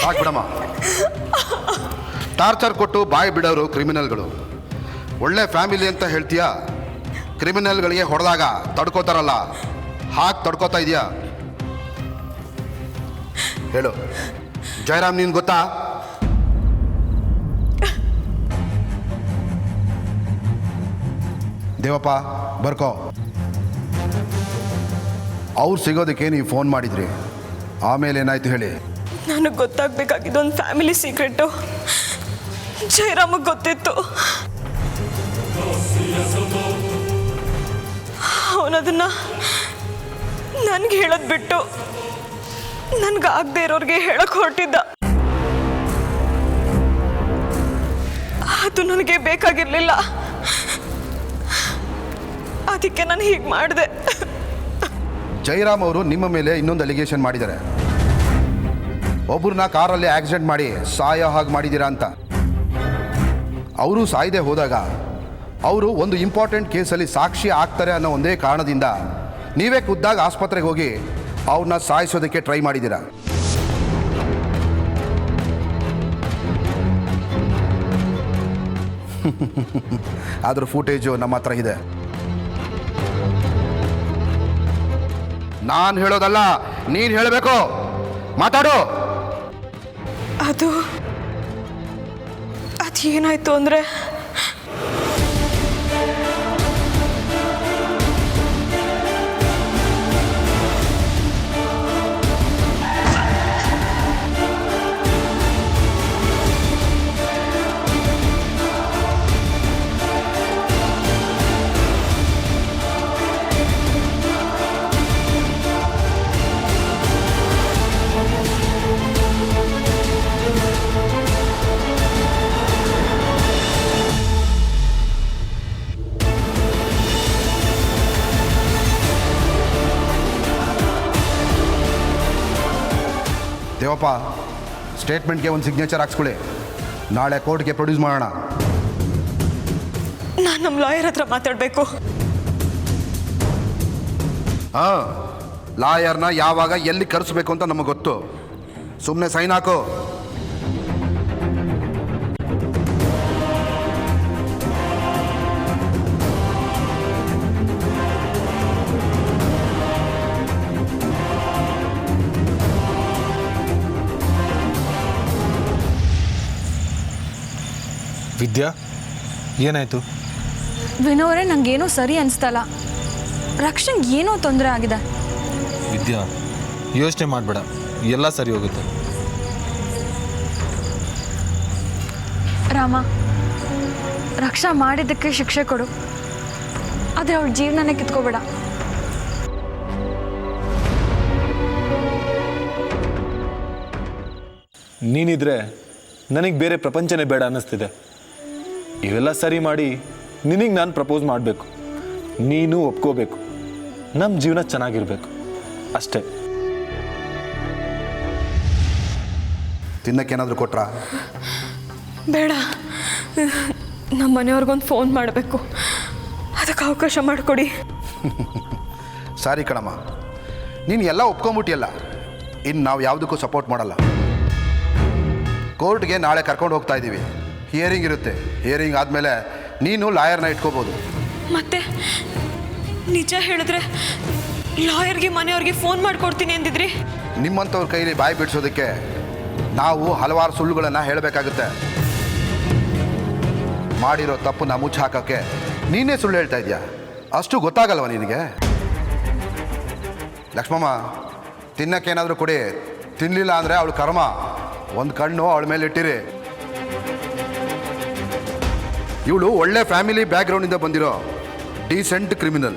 ಸಾಕ್ಬಿಡಮ್ಮ. Torture ಕೊಟ್ಟು ಬಾಯಿ ಬಿಡೋರು ಕ್ರಿಮಿನಲ್ಗಳು. ಒಳ್ಳೆ ಫ್ಯಾಮಿಲಿ ಅಂತ ಹೇಳ್ತೀಯಾ? ಕ್ರಿಮಿನಲ್ಗಳಿಗೆ ಹೊಡೆದಾಗ ತಡ್ಕೋತಾರಲ್ಲ, ಹಾಗೆ ತಡ್ಕೋತಾ ಇದೆಯಾ? ಹೇಳು ಜಯರಾಮ್, ನೀನು ಗೊತ್ತಾ? ದೇವಪ್ಪ ಬರ್ಕೋ. ಅವ್ರು ಸಿಗೋದಕ್ಕೆ ನೀವು ಫೋನ್ ಮಾಡಿದ್ರಿ, ಆಮೇಲೆ ಏನಾಯ್ತು ಹೇಳಿ? ನನಗೆ ಗೊತ್ತಾಗಬೇಕಾಗಿದ್ದೊಂದು ಫ್ಯಾಮಿಲಿ ಸೀಕ್ರೆಟು ಜಯರಾಮಗೆ ಗೊತ್ತಿತ್ತು. ಅವನದನ್ನು ನನಗೆ ಹೇಳೋದು ಬಿಟ್ಟು ನನಗಾಗದೇ ಇರೋರಿಗೆ ಹೇಳಕ್ಕೆ ಹೊರಟಿದ್ದ. ಅದು ನನಗೆ ಬೇಕಾಗಿರಲಿಲ್ಲ, ಅದಕ್ಕೆ ನಾನು ಹೀಗೆ ಮಾಡಿದೆ. ಜಯರಾಮ್ ಅವರು ನಿಮ್ಮ ಮೇಲೆ ಇನ್ನೊಂದು ಅಲಿಗೇಷನ್ ಮಾಡಿದ್ದಾರೆ. ಒಬ್ಬರನ್ನ ಕಾರಲ್ಲಿ ಆಕ್ಸಿಡೆಂಟ್ ಮಾಡಿ ಸಾಯೋ ಹಾಗೆ ಮಾಡಿದ್ದೀರಾ ಅಂತ. ಅವರು ಸಾಯದೆ ಹೋದಾಗ ಅವರು ಒಂದು ಇಂಪಾರ್ಟೆಂಟ್ ಕೇಸಲ್ಲಿ ಸಾಕ್ಷಿ ಆಗ್ತಾರೆ ಅನ್ನೋ ಒಂದೇ ಕಾರಣದಿಂದ ನೀವೇ ಖುದ್ದಾಗಿ ಆಸ್ಪತ್ರೆಗೆ ಹೋಗಿ ಅವ್ರನ್ನ ಸಾಯಿಸೋದಕ್ಕೆ ಟ್ರೈ ಮಾಡಿದ್ದೀರಾ. ಅದ್ರ ಫುಟೇಜು ನಮ್ಮ ಹತ್ರ ಇದೆ. ನಾನು ಹೇಳೋದಲ್ಲ, ನೀನು ಹೇಳಬೇಕು. ಮಾತಾಡು. ಅದು ಏನಾಯ್ತು ಅಂದರೆ, ದೇವಪ್ಪ, ಸ್ಟೇಟ್ಮೆಂಟ್ಗೆ ಒಂದು ಸಿಗ್ನೇಚರ್ ಹಾಕ್ಸ್ಕೊಳ್ಳಿ. ನಾಳೆ ಕೋರ್ಟ್ಗೆ ಪ್ರೊಡ್ಯೂಸ್ ಮಾಡೋಣ. ನಾನು ನಮ್ಮ ಲಾಯರ್ ಹತ್ರ ಮಾತಾಡಬೇಕು. ಹಾಂ, ಲಾಯರ್ನ ಯಾವಾಗ ಎಲ್ಲಿ ಕರೆಸ್ಬೇಕು ಅಂತ ನಮಗೆ ಗೊತ್ತು. ಸುಮ್ಮನೆ ಸೈನ್ ಹಾಕು. ವಿದ್ಯಾ, ಏನಾಯಿತು? ವಿನೋರೇ, ನನಗೇನೋ ಸರಿ ಅನಿಸ್ತಲ್ಲ. ರಕ್ಷಣ್ಗೆ ಏನೋ ತೊಂದರೆ ಆಗಿದೆ. ವಿದ್ಯಾ, ಯೋಚನೆ ಮಾಡಬೇಡ, ಎಲ್ಲ ಸರಿ ಹೋಗುತ್ತೆ. ರಾಮ, ರಕ್ಷಾ ಮಾಡಿದ್ದಕ್ಕೆ ಶಿಕ್ಷೆ ಕೊಡು, ಆದರೆ ಅವಳ ಜೀವನನೇ ಕಿತ್ಕೋಬೇಡ. ನೀನಿದ್ರೆ ನನಗೆ ಬೇರೆ ಪ್ರಪಂಚನೇ ಬೇಡ ಅನ್ನಿಸ್ತಿದೆ. ಇವೆಲ್ಲ ಸರಿ ಮಾಡಿ ನಿನಗೆ ನಾನು ಪ್ರಪೋಸ್ ಮಾಡಬೇಕು, ನೀನು ಒಪ್ಕೋಬೇಕು, ನಮ್ಮ ಜೀವನ ಚೆನ್ನಾಗಿರ್ಬೇಕು, ಅಷ್ಟೇ. ತಿನ್ನಕ್ಕೇನಾದರೂ ಕೊಟ್ರಾ? ಬೇಡ, ನಮ್ಮ ಮನೆಯವ್ರಿಗೊಂದು ಫೋನ್ ಮಾಡಬೇಕು, ಅದಕ್ಕೆ ಅವಕಾಶ ಮಾಡಿಕೊಡಿ. ಸಾರಿ ಕಣಮ್ಮ, ನೀನು ಎಲ್ಲ ಒಪ್ಕೊಂಬಿಟ್ಟಿಯಲ್ಲ. ಇನ್ನು ನಾವು ಯಾವುದಕ್ಕೂ ಸಪೋರ್ಟ್ ಮಾಡಲ್ಲ. ಕೋರ್ಟ್ಗೆ ನಾಳೆ ಕರ್ಕೊಂಡು ಹೋಗ್ತಾ ಇದ್ದೀವಿ. ಹಿಯರಿಂಗ್ ಇರುತ್ತೆ. ಹಿಯರಿಂಗ್ ಆದಮೇಲೆ ನೀನು ಲಾಯರ್ನ ಇಟ್ಕೋಬೋದು. ಮತ್ತೆ ನಿಜ ಹೇಳಿದ್ರೆ ಲಾಯರ್ಗೆ ಮನೆಯವ್ರಿಗೆ ಫೋನ್ ಮಾಡಿಕೊಡ್ತೀನಿ ಅಂದಿದ್ರಿ. ನಿಮ್ಮಂಥವ್ರ ಕೈಲಿ ಬಾಯಿ ಬಿಡಿಸೋದಕ್ಕೆ ನಾವು ಹಲವಾರು ಸುಳ್ಳುಗಳನ್ನು ಹೇಳಬೇಕಾಗುತ್ತೆ. ಮಾಡಿರೋ ತಪ್ಪನ್ನ ಮುಚ್ಚಿ ಹಾಕೋಕ್ಕೆ ನೀನೇ ಸುಳ್ಳು ಹೇಳ್ತಾ ಇದೆಯಾ? ಅಷ್ಟು ಗೊತ್ತಾಗಲ್ವ ನಿನಗೆ? ಲಕ್ಷ್ಮಮ್ಮ, ತಿನ್ನಕ್ಕೇನಾದರೂ ಕೊಡಿ. ತಿನ್ನಲಿಲ್ಲ ಅಂದರೆ ಅವಳು ಕರ್ಮ. ಒಂದು ಕಣ್ಣು ಅವಳ ಮೇಲೆ ಇಟ್ಟಿರಿ. ಇವಳು ಒಳ್ಳೆ ಫ್ಯಾಮಿಲಿ ಬ್ಯಾಕ್ಗ್ರೌಂಡಿಂದ ಬಂದಿರೋ ಡೀಸೆಂಟ್ ಕ್ರಿಮಿನಲ್.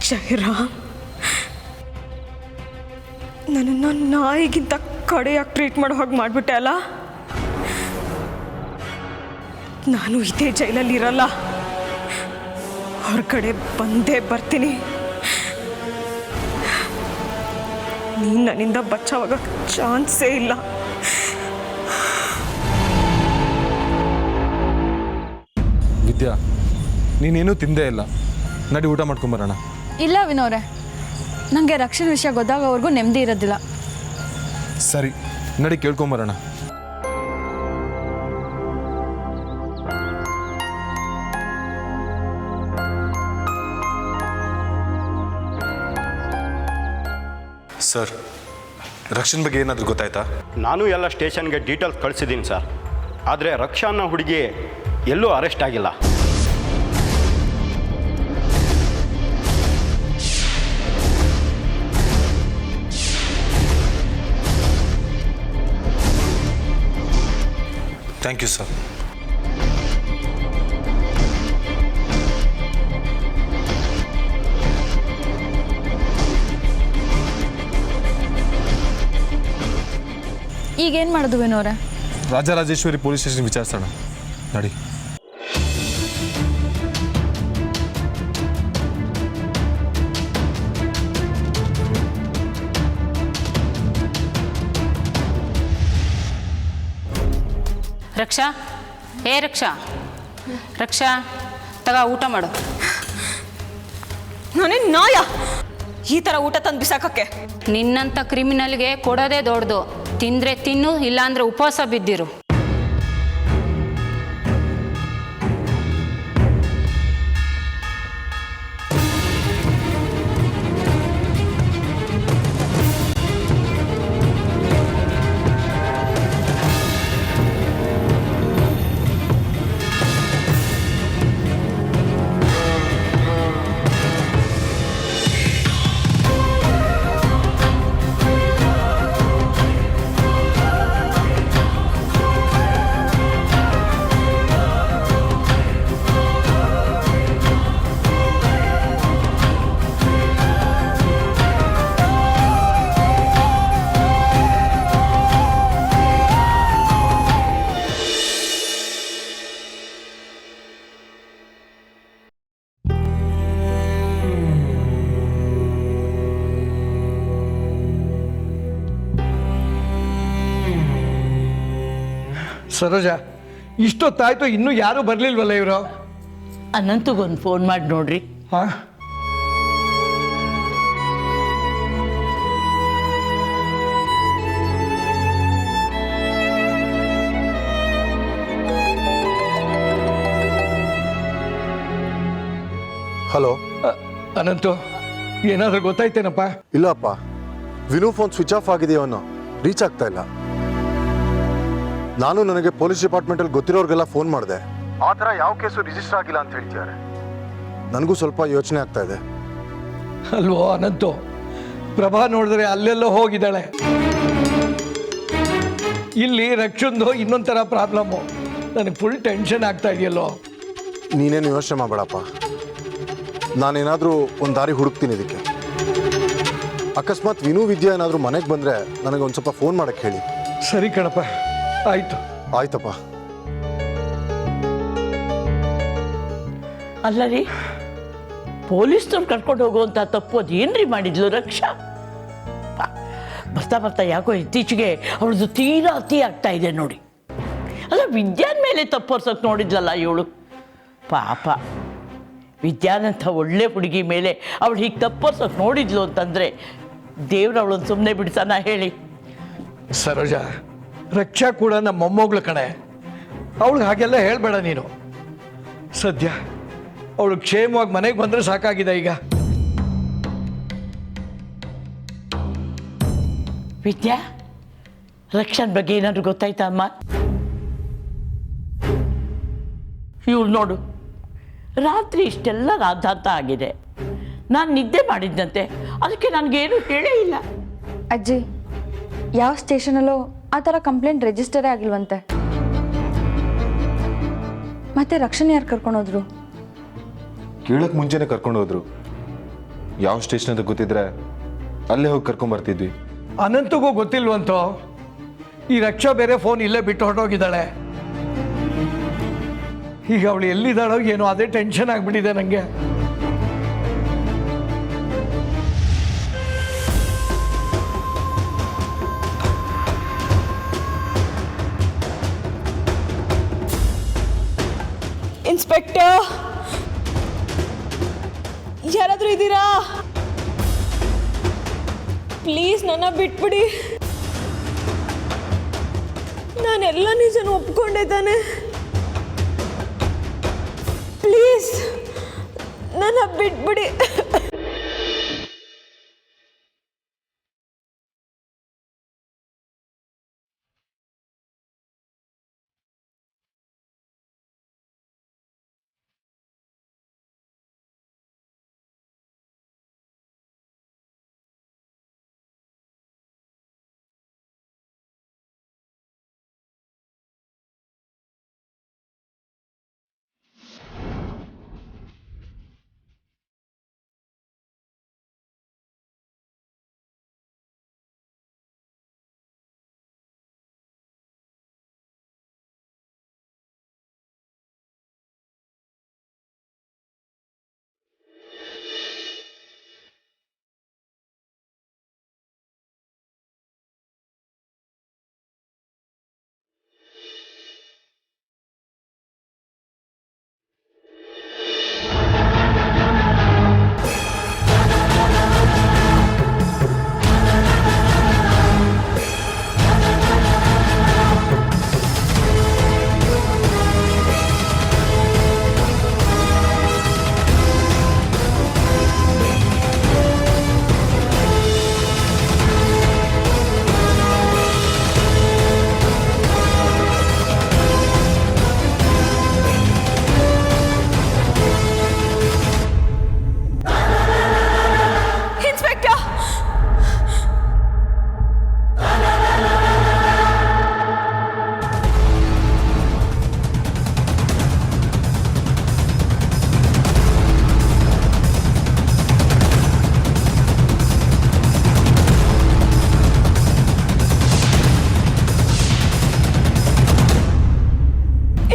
ಜಯರಾಮ್, ನನ್ನನ್ನು ನಾಯಿಗಿಂತ ಕಡೆಯಾಗಿ ಟ್ರೀಟ್ ಮಾಡೋ ಹಾಗೆ ಮಾಡಿಬಿಟ್ಟೆ ಅಲ್ಲ. ನಾನು ಇದೇ ಜೈಲಲ್ಲಿ ಇರಲ್ಲ, ಹೊರಗಡೆ ಬಂದೇ ಬರ್ತೀನಿ. ನೀನು ನನ್ನಿಂದ ಬಚಾವಾಗ ಚಾನ್ಸೇ ಇಲ್ಲ. ವಿದ್ಯಾ, ನೀನೇನೂ ತಿಂದೇ ಇಲ್ಲ. ನಡಿ ಊಟ ಮಾಡ್ಕೊಂಬರೋಣ. ಇಲ್ಲ ವಿನೋರೆ, ನನಗೆ ರಕ್ಷಣೆ ವಿಷಯ ಗೊತ್ತಾಗೋವರೆಗೂ ನೆಮ್ಮದಿ ಇರೋದಿಲ್ಲ. ಸರಿ, ನಡಿ ಕೇಳ್ಕೊಂಬರೋಣ. ಸರ್, ರಕ್ಷಣೆ ಬಗ್ಗೆ ಏನಾದರೂ ಗೊತ್ತಾಯ್ತಾ? ನಾನು ಎಲ್ಲ ಸ್ಟೇಷನ್ಗೆ ಡೀಟೇಲ್ಸ್ ಕಳಿಸಿದ್ದೀನಿ ಸರ್. ಆದರೆ ರಕ್ಷಾ ಅನ್ನೋ ಹುಡುಗಿ ಎಲ್ಲೂ ಅರೆಸ್ಟ್ ಆಗಿಲ್ಲ. Thank you sir. ಈಗೇನು ಮಾಡೋದು ವಿನೋರೆ? ರಾಜರಾಜೇಶ್ವರಿ ಪೊಲೀಸ್ ಸ್ಟೇಷನ್ ವಿಚಾರಿಸೋಣ. ನಡಿ. ರಕ್ಷಾ, ರಕ್ಷಾ, ರಕ್ಷಾ, ತಗ ಊಟ ಮಾಡು. ನಾನೇ ನಾಯ ಈ ಥರ ಊಟ ತಂದು ಬಿಸಾಕಕ್ಕೆ? ನಿನ್ನಂಥ ಕ್ರಿಮಿನಲ್ಗೆ ಕೊಡೋದೇ ದೊಡ್ಡದು. ತಿಂದರೆ ತಿನ್ನು, ಇಲ್ಲಾಂದ್ರೆ ಉಪವಾಸ ಬಿದ್ದಿರು. ಸರೋಜ, ಇಷ್ಟೊತ್ತಾಯ್ತು ಇನ್ನೂ ಯಾರೂ ಬರಲಿಲ್ವಲ್ಲ ಇವರು? ಅನಂತಗೊಂದು ಫೋನ್ ಮಾಡಿ ನೋಡ್ರಿ. ಹಾಂ, ಹಲೋ. ಅನಂತು, ಏನಾದರೂ ಗೊತ್ತಾಯ್ತೇನಪ್ಪ? ಇಲ್ಲಪ್ಪ, ವಿನು ಫೋನ್ ಸ್ವಿಚ್ ಆಫ್ ಆಗಿದೆಯೋ ಅನ್ನೋ, ರೀಚ್ ಆಗ್ತಾ ಇಲ್ಲ. ನಾನು ನನಗೆ ಪೊಲೀಸ್ ಡಿಪಾರ್ಟ್ಮೆಂಟಲ್ಲಿ ಗೊತ್ತಿರೋರಿಗೆಲ್ಲ ಫೋನ್ ಮಾಡಿದೆ. ಆ ಥರ ಯಾವ ಕೇಸು ರಿಜಿಸ್ಟರ್ ಆಗಿಲ್ಲ ಅಂತ ಹೇಳ್ತಿದ್ದಾರೆ. ನನಗೂ ಸ್ವಲ್ಪ ಯೋಚನೆ ಆಗ್ತಾ ಇದೆ. ಅಲ್ವೋ ಅನಂತು, ಪ್ರಭಾ ನೋಡಿದ್ರೆ ಅಲ್ಲೆಲ್ಲೋ ಹೋಗಿದ್ದಾಳೆ. ಇಲ್ಲಿ ರಕ್ಷಂದು ಇನ್ನೊಂಥರ ಪ್ರಾಬ್ಲಮ್ಮು. ನನಗೆ ಫುಲ್ ಟೆನ್ಷನ್ ಆಗ್ತಾ ಇದೆಯಲ್ಲೋ. ನೀನೇನು ಯೋಚನೆ ಮಾಡಬೇಡಪ್ಪ, ನಾನೇನಾದರೂ ಒಂದು ದಾರಿ ಹುಡುಕ್ತೀನಿ ಇದಕ್ಕೆ. ಅಕಸ್ಮಾತ್ ವಿನು ವಿದ್ಯಾ ಏನಾದರೂ ಮನೆಗೆ ಬಂದರೆ ನನಗೆ ಒಂದು ಸ್ವಲ್ಪ ಫೋನ್ ಮಾಡೋಕ್ಕೆ ಹೇಳಿ. ಸರಿ ಕಣಪ್ಪ, ಆಯಿತು. ಆಯ್ತಪ್ಪ. ಅಲ್ಲ ರೀ, ಪೊಲೀಸ್ನವ್ರು ಕರ್ಕೊಂಡು ಹೋಗುವಂಥ ತಪ್ಪು ಅದು ಏನ್ರಿ ಮಾಡಿದ್ಲು ರಕ್ಷಾ? ಬರ್ತಾ ಬರ್ತಾ ಯಾಕೋ ಇತ್ತೀಚೆಗೆ ಅವಳದು ತೀರಾ ಅತಿ ಆಗ್ತಾ ಇದೆ ನೋಡಿ. ಅಲ್ಲ, ವಿದ್ಯಾನ್ ಮೇಲೆ ತಪ್ಪರ್ಸೋಕೆ ನೋಡಿದ್ಲಲ್ಲ ಇವಳು. ಪಾಪ ವಿದ್ಯಾನಂಥ ಒಳ್ಳೆ ಹುಡುಗಿ ಮೇಲೆ ಅವಳು ಹೀಗೆ ತಪ್ಪರ್ಸೋಕೆ ನೋಡಿದ್ಲು ಅಂತಂದರೆ ದೇವ್ರು ಅವಳನ್ನು ಸುಮ್ಮನೆ ಬಿಡ್ತಾನ ಹೇಳಿ? ಸರೋಜ, ರಕ್ಷಾ ಕೂಡ ನಮ್ಮ ಮೊಮ್ಮಗಳು ಕಣೆ. ಅವಳಿಗೆ ಹಾಗೆಲ್ಲ ಹೇಳಬೇಡ ನೀನು. ಸದ್ಯ ಅವಳು ಕ್ಷೇಮವಾಗಿ ಮನೆಗೆ ಬಂದರೆ ಸಾಕಾಗಿದೆ ಈಗ. ವಿದ್ಯಾ, ರಕ್ಷನ್ ಬಗ್ಗೆ ಏನಾದ್ರು ಗೊತ್ತಾಯ್ತಾ ಅಮ್ಮ? ಇವಳು ನೋಡು, ರಾತ್ರಿ ಇಷ್ಟೆಲ್ಲ ರಾಧಾಂತ ಆಗಿದೆ. ನಾನು ನಿದ್ದೆ ಮಾಡಿದ್ದಂತೆ, ಅದಕ್ಕೆ ನನಗೇನು ಹೇಳೇ ಇಲ್ಲ. ಅಜ್ಜಿ, ಯಾವ ಸ್ಟೇಷನಲ್ಲೂ ಆ ಥರ ಕಂಪ್ಲೇಂಟ್ ರಿಜಿಸ್ಟರೇ ಆಗಿಲ್ವಂತೆ. ಮತ್ತೆ ರಕ್ಷಣೆ ಯಾರು ಕರ್ಕೊಂಡೋದ್ರು? ಕೇಳಕ್ಕೆ ಮುಂಚೆನೇ ಕರ್ಕೊಂಡು ಹೋದ್ರು. ಯಾವ ಸ್ಟೇಷನ್ ಅಂತ ಗೊತ್ತಿದ್ರೆ ಅಲ್ಲೇ ಹೋಗಿ ಕರ್ಕೊಂಬರ್ತಿದ್ವಿ. ಅನಂತಗೂ ಗೊತ್ತಿಲ್ವಂತೋ. ಈ ರಕ್ಷಾ ಬೇರೆ ಫೋನ್ ಇಲ್ಲೇ ಬಿಟ್ಟು ಹೊರಟೋಗಿದ್ದಾಳೆ. ಈಗ ಅವಳು ಎಲ್ಲಿದ್ದಾಳೋ ಏನೋ, ಅದೇ ಟೆನ್ಷನ್ ಆಗಿಬಿಟ್ಟಿದೆ ನನಗೆ. ಇನ್ಸ್ಪೆಕ್ಟರ್, ಯಾರಾದ್ರೂ ಇದ್ದೀರಾ? ಪ್ಲೀಸ್ ನನ್ನ ಬಿಟ್ಬಿಡಿ. ನಾನೆಲ್ಲ ನಿಜನ ಒಪ್ಕೊಂಡೆ ತಾನೆ. ಪ್ಲೀಸ್ ನನ್ನ ಬಿಟ್ಬಿಡಿ.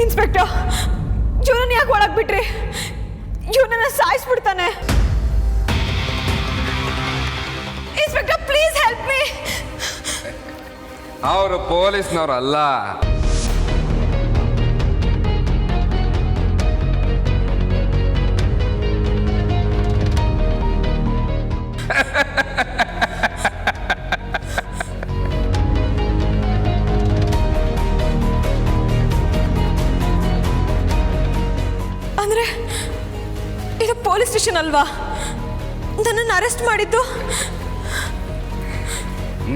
ಇನ್ಸ್ಪೆಕ್ಟರ್, ಇವನನ್ನ ಯಾಕೆ ಒಳಗೆ ಬಿಟ್ರಿ? ಇವನನ್ನ ಸಾಯಿಸ್ಬಿಡ್ತಾನೆ. Inspector, please help me. ಅವರು ಪೊಲೀಸ್ನವ್ರಲ್ಲ. ಅಂದ್ರೆ ಇದು ಪೊಲೀಸ್ ಸ್ಟೇಷನ್ ಅಲ್ವಾ? ನನ್ನನ್ನು ಅರೆಸ್ಟ್ ಮಾಡಿದ್ದು?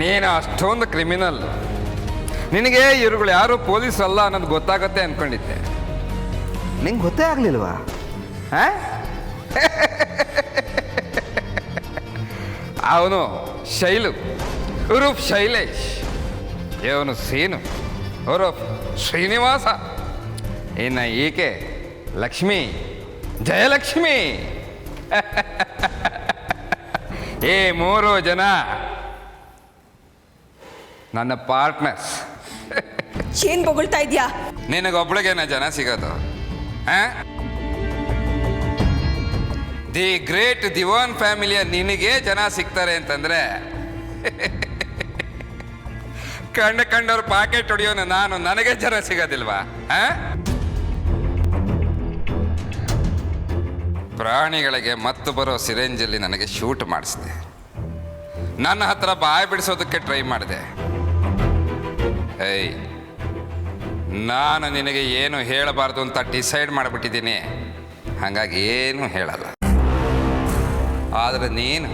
ನೀನು ಅಷ್ಟೊಂದು ಕ್ರಿಮಿನಲ್. ನಿನಗೆ ಇವ್ರುಗಳು ಯಾರು ಪೊಲೀಸ್ ಅಲ್ಲ ಅನ್ನೋದು ಗೊತ್ತಾಗತ್ತೆ ಅನ್ಕೊಂಡಿದ್ದೆ. ನಿಂಗೆ ಗೊತ್ತೇ ಆಗಲಿಲ್ವಾ? ಅವನು ಶೈಲು ಉರುಫ್ ಶೈಲೇಶ್, ಇವನು ಸೀನು ಉರುಫ್ ಶ್ರೀನಿವಾಸ, ಇನ್ನು ಈಕೆ ಲಕ್ಷ್ಮಿ, ಜಯಲಕ್ಷ್ಮಿ. ಈ 3 ಜನ ನನ್ನ ಪಾರ್ಟ್ನರ್ಸ್. ಏನ್ ಬೊಗಳ್ತಾ ಇದ್ಯಾ? ನಿನಗೊಬ್ಳಿಗೇನ ಜನ ಸಿಗೋದು? ದಿ ಗ್ರೇಟ್ ದಿವಾನ್ ಫ್ಯಾಮಿಲಿಯ ನಿನಗೆ ಜನ ಸಿಗ್ತಾರೆ ಅಂತಂದ್ರೆ ಕಂಡವ್ರ ಪಾಕೆಟ್ ಹೊಡಿಯೋನು ನಾನು, ನನಗೆ ಜನ ಸಿಗೋದಿಲ್ವಾ? ಪ್ರಾಣಿಗಳಿಗೆ ಮತ್ತು ಬರೋ ಸಿರೆಂಜಲ್ಲಿ ನನಗೆ ಶೂಟ್ ಮಾಡಿಸಿದೆ. ನನ್ನ ಹತ್ರ ಬಾಯಿ ಬಿಡಿಸೋದಕ್ಕೆ ಟ್ರೈ ಮಾಡಿದೆ. ಏಯ್, ನಾನು ನಿನಗೆ ಏನು ಹೇಳಬಾರ್ದು ಅಂತ ಡಿಸೈಡ್ ಮಾಡಿಬಿಟ್ಟಿದ್ದೀನಿ. ಹಾಗಾಗಿ ಏನು ಹೇಳಲ್ಲ. ಆದರೆ ನೀನು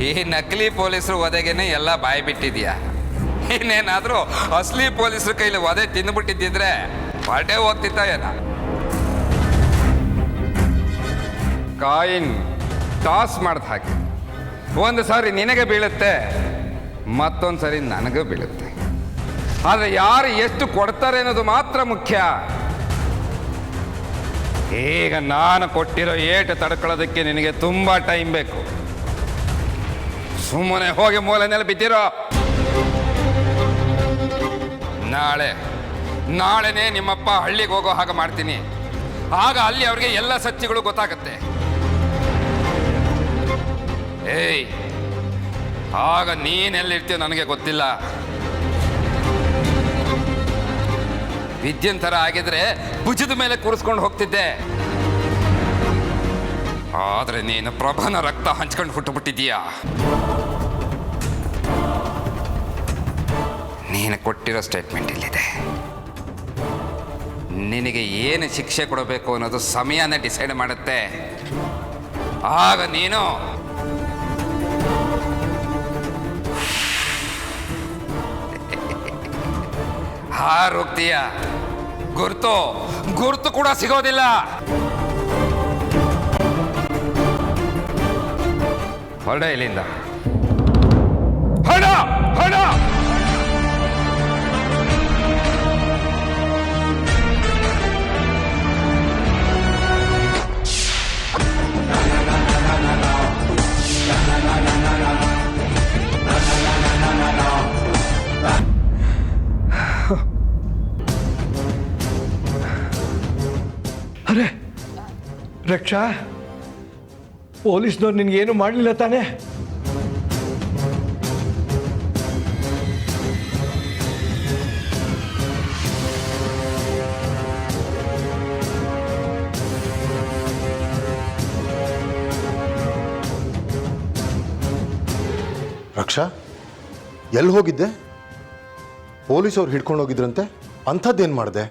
ಈ ನಕಲಿ ಪೊಲೀಸರು ಒದೆಗೇನೆ ಎಲ್ಲ ಬಾಯಿ ಬಿಟ್ಟಿದ್ಯಾ. ಇನ್ನೇನಾದರೂ ಅಸಲಿ ಪೊಲೀಸರು ಕೈಲಿ ಒದೆ ತಿಂದುಬಿಟ್ಟಿದ್ದಿದ್ರೆ ಪಾರ್ಟೇ ಹೋಗ್ತಿತ್ತ ಏನ? ಕಾಯಿನ್ ಟಾಸ್ ಮಾಡ್ದು ಹಾಕಿ ಒಂದು ಸಾರಿ ನಿನಗೆ ಬೀಳುತ್ತೆ, ಮತ್ತೊಂದು ಸಾರಿ ನನಗೂ ಬೀಳುತ್ತೆ. ಆದರೆ ಯಾರು ಎಷ್ಟು ಕೊಡ್ತಾರೆ ಅನ್ನೋದು ಮಾತ್ರ ಮುಖ್ಯ. ಈಗ ನಾನು ಕೊಟ್ಟಿರೋ ಏಟು ತಡ್ಕೊಳ್ಳೋದಕ್ಕೆ ನಿನಗೆ ತುಂಬ ಟೈಮ್ ಬೇಕು. ಸುಮ್ಮನೆ ಹೋಗಿ ಮೂಲೆನೆಲ್ಲ ಬಿದ್ದಿರೋ. ನಾಳೆನೇ ನಿಮ್ಮಪ್ಪ ಹಳ್ಳಿಗೆ ಹೋಗೋ ಹಾಗೆ ಮಾಡ್ತೀನಿ. ಆಗ ಅಲ್ಲಿ ಅವ್ರಿಗೆ ಎಲ್ಲ ಸತ್ಯಗಳು ಗೊತ್ತಾಗತ್ತೆ. ಏಯ್, ಆಗ ನೀನೆಲ್ಲಿರ್ತೀಯೋ ನನಗೆ ಗೊತ್ತಿಲ್ಲ. ವಿದ್ಯನ್ ಥರ ಆಗಿದ್ರೆ ಭುಜದ ಮೇಲೆ ಕೂರಿಸ್ಕೊಂಡು ಹೋಗ್ತಿದ್ದೆ. ಆದ್ರೆ ನೀನು ಪ್ರಭಾನ ರಕ್ತ ಹಂಚ್ಕೊಂಡು ಹುಟ್ಟುಬಿಟ್ಟಿದೀಯ. ನೀನು ಕೊಟ್ಟಿರೋ ಸ್ಟೇಟ್ಮೆಂಟ್ ಇಲ್ಲಿದೆ. ನಿನಗೆ ಏನು ಶಿಕ್ಷೆ ಕೊಡಬೇಕು ಅನ್ನೋದು ಸಮಯನೇ ಡಿಸೈಡ್ ಮಾಡುತ್ತೆ. ಆಗ ನೀನು ಹಾರೋಗ್ತೀಯ. ಗುರುತು ಕೂಡ ಸಿಗೋದಿಲ್ಲ. ಹೊರಡ ಇಲ್ಲಿಂದ, ಹೊರಡ ಹೊರಡ. ಅರೆ ರಕ್ಷಾ, ಪೊಲೀಸ್ನವ್ರು ನಿನಗೇನು ಮಾಡಲಿಲ್ಲ ತಾನೇ? ರಕ್ಷಾ, ಎಲ್ಲಿ ಹೋಗಿದ್ದೆ? ಪೊಲೀಸವ್ರು ಹಿಡ್ಕೊಂಡು ಹೋಗಿದ್ರಂತೆ, ಅಂಥದ್ದೇನು ಮಾಡಿದೆ?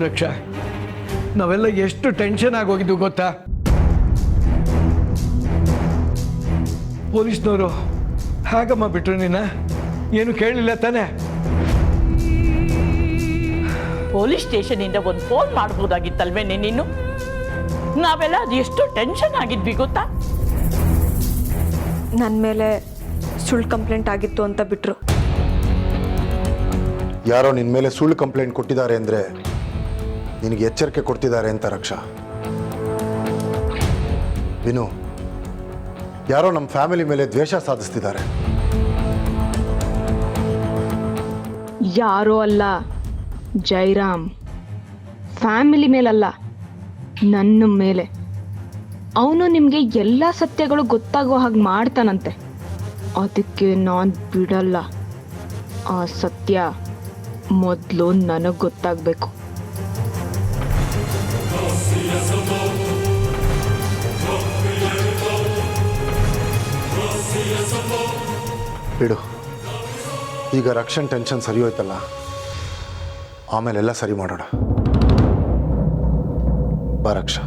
ರಕ್ಷಾ, ನಾವೆಲ್ಲ ಎಷ್ಟು ಟೆನ್ಷನ್ ಆಗೋಗಿದ್ದು ಗೊತ್ತಾ? ಪೊಲೀಸ್ನವರು ಹಾಗಮ್ಮ ಬಿಟ್ರು ನಿನ್ನ? ಏನು ಕೇಳಲಿಲ್ಲ ತಾನೇ? ಪೊಲೀಸ್ ಸ್ಟೇಷನಿಂದ ಒಂದು ಫೋನ್ ಮಾಡ್ಬೋದಾಗಿತ್ತಲ್ವೇನೆ ನೀನು? ನಾವೆಲ್ಲ ಅದು ಎಷ್ಟು ಟೆನ್ಷನ್ ಆಗಿದ್ವಿ ಗೊತ್ತಾ? ನನ್ನ ಮೇಲೆ ಸುಳ್ಳು ಕಂಪ್ಲೇಂಟ್ ಆಗಿತ್ತು ಅಂತ ಬಿಟ್ರು. ಯಾರೋ ನಿನ್ನ ಮೇಲೆ ಸುಳ್ಳು ಕಂಪ್ಲೇಂಟ್ ಕೊಟ್ಟಿದ್ದಾರೆ ಅಂದರೆ ನಿನಗೆ ಎಚ್ಚರಿಕೆ ಕೊಡ್ತಿದ್ದಾರೆ ಅಂತ ರಕ್ಷಾ. ವಿನು, ಯಾರೋ ನಮ್ಮ ಫ್ಯಾಮಿಲಿ ಮೇಲೆ ದ್ವೇಷ ಸಾಧಿಸ್ತಿದ್ದಾರೆ. ಯಾರೋ ಅಲ್ಲ, ಜೈರಾಮ್. ಫ್ಯಾಮಿಲಿ ಮೇಲಲ್ಲ, ನನ್ನ ಮೇಲೆ. ಅವನು ನಿಮಗೆ ಎಲ್ಲ ಸತ್ಯಗಳು ಗೊತ್ತಾಗೋ ಹಾಗೆ ಮಾಡ್ತಾನಂತೆ. ಅದಕ್ಕೆ ನಾನು ಬಿಡಲ್ಲ. ಆ ಸತ್ಯ ಮೊದಲು ನನಗೆ ಗೊತ್ತಾಗಬೇಕು. ಬಿಡು, ಈಗ ರಕ್ಷಣ್ ಟೆನ್ಷನ್ ಸರಿ ಹೋಯ್ತಲ್ಲ, ಆಮೇಲೆಲ್ಲ ಸರಿ ಮಾಡೋಣ. ಬಾ ರಕ್ಷಾ.